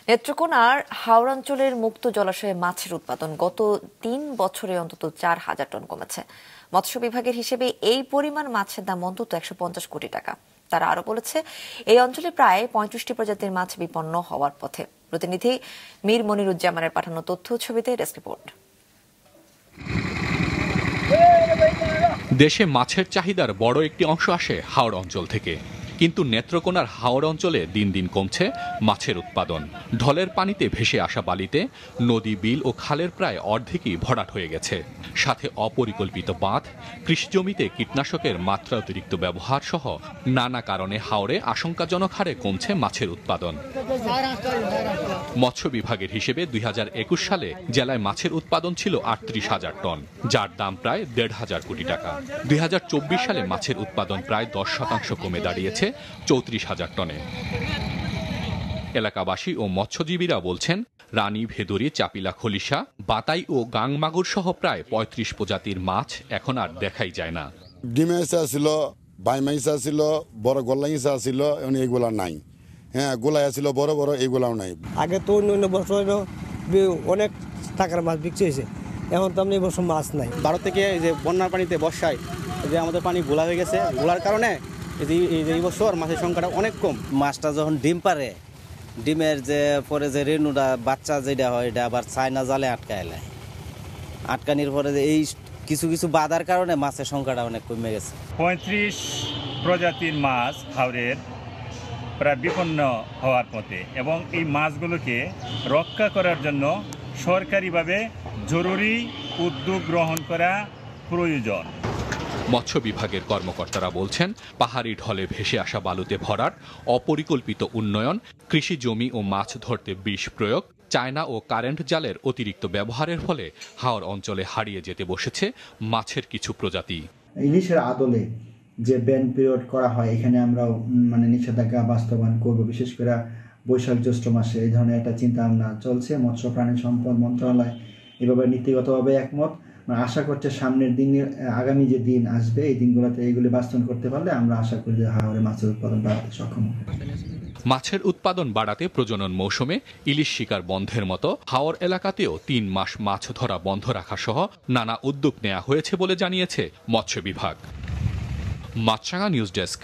নেত্রকোনার হাওর অঞ্চলের মুক্ত জলাশয়ে মাছের উৎপাদন গত ৩ বছরে অন্তত ৪,০০০ টন কমেছে। মৎস্য বিভাগের হিসেবে এই পরিমাণ মাছের দাম অন্তত ১৫০ কোটি টাকা। তারা আরো বলেছে, এই অঞ্চলে প্রায় ৩৫টি প্রজাতির মাছ বিপন্ন হওয়ার পথে। প্রতিনিধি মীর মনিরুজ্জামানের পাঠানো তথ্য ছবিতে ডেস্ক রিপোর্ট। দেশে মাছের চাহিদার বড় একটি অংশ আসে হাওর অঞ্চল থেকে, কিন্তু নেত্রকোনার হাওর অঞ্চলে দিন দিন কমছে মাছের উৎপাদন। ঢলের পানিতে ভেসে আসা বালিতে নদী, বিল ও খালের প্রায় অর্ধেকই ভরাট হয়ে গেছে। সাথে অপরিকল্পিত বাঁধ, কৃষিজমিতে কীটনাশকের মাত্রা অতিরিক্ত ব্যবহার সহ নানা কারণে হাওরে আশঙ্কাজনক হারে কমছে মাছের উৎপাদন। মৎস্য বিভাগের হিসেবে ২০২১ সালে জেলায় মাছের উৎপাদন ছিল ৩৮,০০০ টন, যার দাম প্রায় ১,৫০০ কোটি টাকা। ২০২৪ সালে মাছের উৎপাদন প্রায় ১০% কমে দাঁড়িয়েছে ৩৪,০০০ টনে। এলাকাবাসী ও মৎস্যজীবীরা বলছেন, রানী, ভেদুরী, চাপিলা, খলিশা, বাতাই ও গাংমাগুর সহ প্রায় ৩৫ প্রজাতির মাছ এখন আর দেখাই যায় না। ডিমে ইসা ছিল, বাইমাইসা ছিল, বড় গল্লা ইসা ছিল, এগুলা নাই। হ্যাঁ, গোলায় ছিল বড় বড়, এগুলাও নাই। আগে তো অন্য বছর অনেক টাকার মাছ বিক্রি হয়েছে, এখন তো এই বছর মাছ নাই। ভারত থেকে যে বন্যার পানিতে বর্ষায় যে আমাদের পানি গোলা হয়ে গেছে, গোলার কারণে এই বছর মাছের সংখ্যাটা অনেক কম। মাছটা যখন ডিম পারে, ডিমের যে পরে যে রেণুটা বাচ্চা যেটা হয়, এটা আবার চায়না জালে আটকায়। আটকানির পরে এই কিছু কিছু বাধার কারণে মাছের সংখ্যাটা অনেক কমে গেছে। ৩৫ প্রজাতির মাছ হাওরের প্রায় বিপন্ন হওয়ার পথে, এবং এই মাছগুলোকে রক্ষা করার জন্য সরকারিভাবে জরুরি উদ্যোগ গ্রহণ করা প্রয়োজন। মৎস্য বিভাগের কর্মকর্তারা বলছেন, পাহাড়ি ঢলে ভেসে আসা বালুতে ভরাট, অপরিকল্পিত উন্নয়ন, কৃষি জমি ও মাছ ধরতে বিষ প্রয়োগ, চায়না ও কারেন্ট জালের অতিরিক্ত ব্যবহারের ফলে হাওর অঞ্চলে হারিয়ে যেতে বসেছে মাছের কিছু প্রজাতি। ইলিশের আদলে যে ব্যান পিরিয়ড করা হয়, এখানে আমরা নিষেধাজ্ঞা বাস্তবায়ন করব। বিশেষ করে বৈশাখ জ্যৈষ্ঠ মাসে এই ধরনের একটা চিন্তা ভাবনা চলছে। মৎস্য প্রাণী সম্পদ মন্ত্রণালয় এভাবে নীতিগতভাবে একমত। আশা করছে সামনের দিনের আগামী যে দিন আসবে, এই দিনগুলোতে এইগুলি বাস্তবায়ন করতে পারলে আমরা আশা করি যে হাওরে মাছের উৎপাদন বাড়াতে সক্ষম হবে। মাছের উৎপাদন বাড়াতে প্রজনন মৌসুমে ইলিশ শিকার বন্ধের মতো হাওর এলাকাতেও ৩ মাস মাছ ধরা বন্ধ রাখা সহ নানা উদ্যোগ নেওয়া হয়েছে বলে জানিয়েছে মৎস্য বিভাগ। মাছরাঙা নিউজ ডেস্ক।